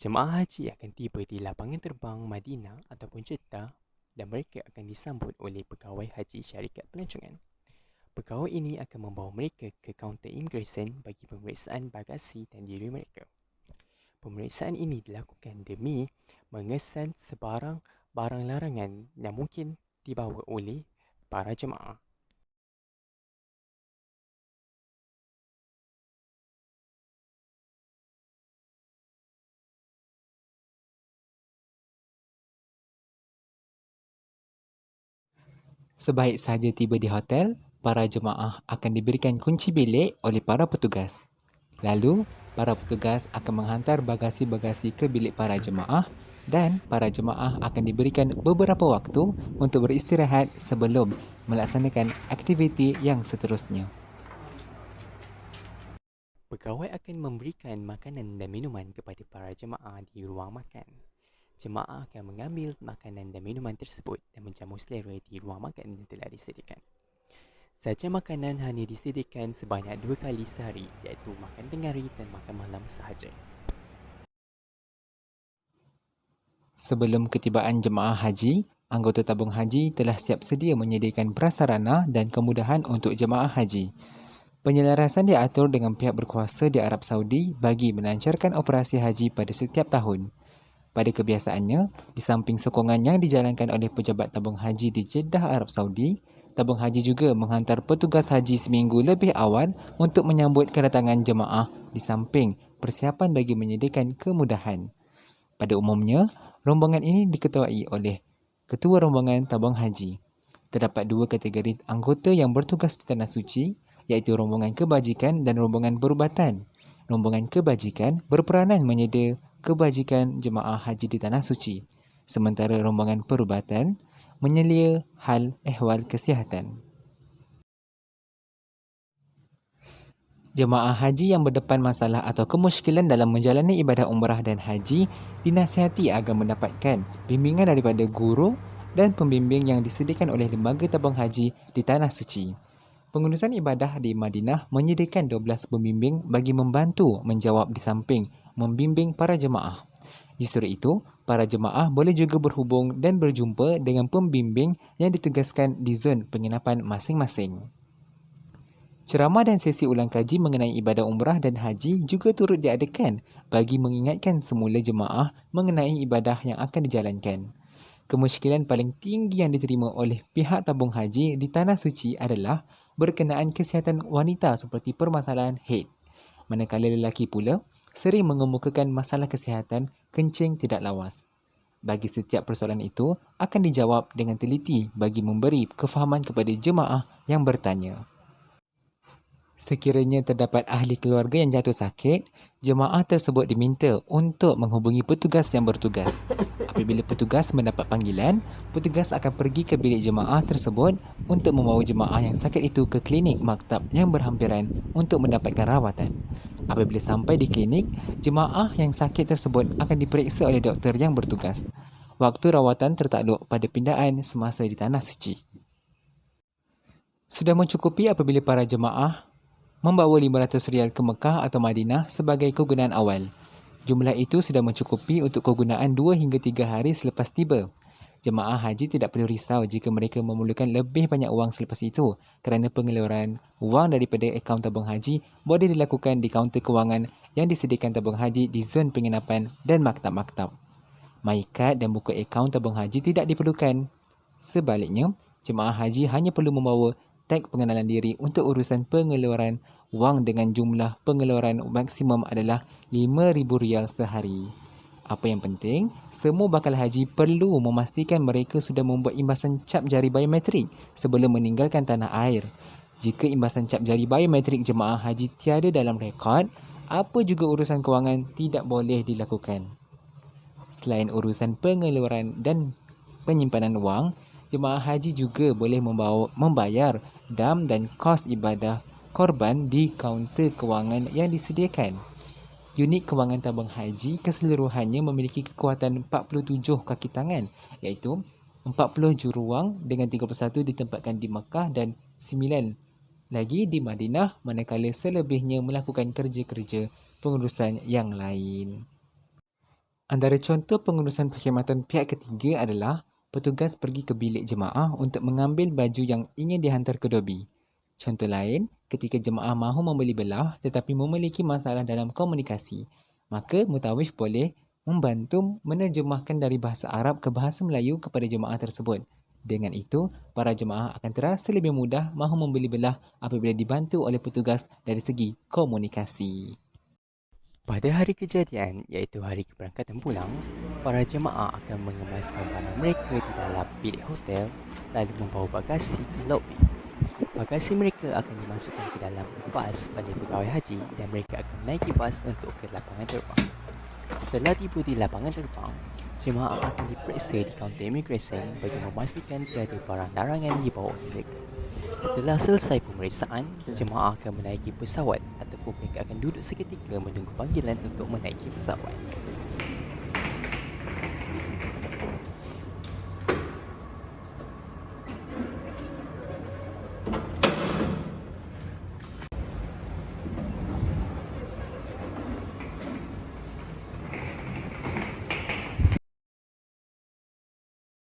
Jemaah haji akan tiba di lapangan terbang Madinah ataupun Jeddah dan mereka akan disambut oleh pegawai haji syarikat pelancongan. Pegawai ini akan membawa mereka ke kaunter imigresen bagi pemeriksaan bagasi dan diri mereka. Pemeriksaan ini dilakukan demi mengesan sebarang barang larangan yang mungkin dibawa oleh para jemaah. Sebaik sahaja tiba di hotel, para jemaah akan diberikan kunci bilik oleh para petugas. Lalu, para petugas akan menghantar bagasi-bagasi ke bilik para jemaah dan para jemaah akan diberikan beberapa waktu untuk beristirahat sebelum melaksanakan aktiviti yang seterusnya. Pegawai akan memberikan makanan dan minuman kepada para jemaah di ruang makan. Jemaah akan mengambil makanan dan minuman tersebut dan menjamu selera di ruang makan yang telah disediakan. Saja makanan hanya disediakan sebanyak 2 kali sehari, iaitu makan tengah hari dan makan malam sahaja. Sebelum ketibaan jemaah haji, anggota tabung haji telah siap sedia menyediakan prasarana dan kemudahan untuk jemaah haji. Penyelarasan diatur dengan pihak berkuasa di Arab Saudi bagi melancarkan operasi haji pada setiap tahun. Pada kebiasaannya, di samping sokongan yang dijalankan oleh pejabat tabung haji di Jeddah, Arab Saudi, tabung haji juga menghantar petugas haji seminggu lebih awal untuk menyambut kedatangan jemaah di samping persiapan bagi menyediakan kemudahan. Pada umumnya, rombongan ini diketuai oleh Ketua Rombongan Tabung Haji. Terdapat dua kategori anggota yang bertugas di Tanah Suci, iaitu rombongan kebajikan dan rombongan perubatan. Rombongan kebajikan berperanan menyedia kebajikan jemaah haji di Tanah Suci, sementara rombongan perubatan menyelia hal ehwal kesihatan. Jemaah haji yang berdepan masalah atau kemusykilan dalam menjalani ibadah umrah dan haji dinasihati agar mendapatkan bimbingan daripada guru dan pembimbing yang disediakan oleh Lembaga Tabung Haji di Tanah Suci. Pengurusan ibadah di Madinah menyediakan 12 pembimbing bagi membantu menjawab di samping membimbing para jemaah. Justru itu, para jemaah boleh juga berhubung dan berjumpa dengan pembimbing yang ditugaskan di zon penginapan masing-masing. Ceramah dan sesi ulang kaji mengenai ibadah umrah dan haji juga turut diadakan bagi mengingatkan semula jemaah mengenai ibadah yang akan dijalankan. Kemusykilan paling tinggi yang diterima oleh pihak tabung haji di Tanah Suci adalah berkenaan kesihatan wanita seperti permasalahan haid. Manakala lelaki pula sering mengemukakan masalah kesihatan kencing tidak lawas. Bagi setiap persoalan itu akan dijawab dengan teliti bagi memberi kefahaman kepada jemaah yang bertanya. Sekiranya terdapat ahli keluarga yang jatuh sakit, jemaah tersebut diminta untuk menghubungi petugas yang bertugas. Apabila petugas mendapat panggilan, petugas akan pergi ke bilik jemaah tersebut untuk membawa jemaah yang sakit itu ke klinik maktab yang berhampiran untuk mendapatkan rawatan. Apabila sampai di klinik, jemaah yang sakit tersebut akan diperiksa oleh doktor yang bertugas. Waktu rawatan tertakluk pada pindaan semasa di Tanah Suci. Sudah mencukupi apabila para jemaah membawa 500 rial ke Mekah atau Madinah sebagai kegunaan awal. Jumlah itu sudah mencukupi untuk kegunaan 2 hingga 3 hari selepas tiba. Jemaah haji tidak perlu risau jika mereka memerlukan lebih banyak wang selepas itu kerana pengeluaran wang daripada akaun tabung haji boleh dilakukan di kaunter kewangan yang disediakan tabung haji di zon penginapan dan maktab-maktab. MyCard dan buku akaun tabung haji tidak diperlukan. Sebaliknya, jemaah haji hanya perlu membawa tag pengenalan diri untuk urusan pengeluaran wang dengan jumlah pengeluaran maksimum adalah RM5,000 sehari. Apa yang penting, semua bakal haji perlu memastikan mereka sudah membuat imbasan cap jari biometrik sebelum meninggalkan tanah air. Jika imbasan cap jari biometrik jemaah haji tiada dalam rekod, apa juga urusan kewangan tidak boleh dilakukan. Selain urusan pengeluaran dan penyimpanan wang, jemaah haji juga boleh membayar dam dan kos ibadah korban di kaunter kewangan yang disediakan. Unit kewangan tabung haji keseluruhannya memiliki kekuatan 47 kaki tangan, iaitu 40 juruwang dengan 31 ditempatkan di Makkah dan 9 lagi di Madinah, manakala selebihnya melakukan kerja-kerja pengurusan yang lain. Antara contoh pengurusan perkhidmatan pihak ketiga adalah petugas pergi ke bilik jemaah untuk mengambil baju yang ingin dihantar ke dobi. Contoh lain, ketika jemaah mahu membeli belah tetapi memiliki masalah dalam komunikasi, maka mutawif boleh membantu menerjemahkan dari bahasa Arab ke bahasa Melayu kepada jemaah tersebut. Dengan itu, para jemaah akan terasa lebih mudah mahu membeli belah apabila dibantu oleh petugas dari segi komunikasi. Pada hari kejadian, iaitu hari keberangkatan pulang, para jemaah akan mengemaskan barang mereka di dalam bilik hotel lalu membawa bagasi ke lobi. Bagasi mereka akan dimasukkan ke dalam bas oleh pegawai haji dan mereka akan menaiki bas untuk ke lapangan terbang. Setelah tiba di lapangan terbang, jemaah akan diperiksa di kaunter imigresen bagi memastikan tiada barang larangan dibawa oleh mereka. Setelah selesai pemeriksaan, jemaah akan menaiki pesawat ataupun mereka akan duduk seketika menunggu panggilan untuk menaiki pesawat.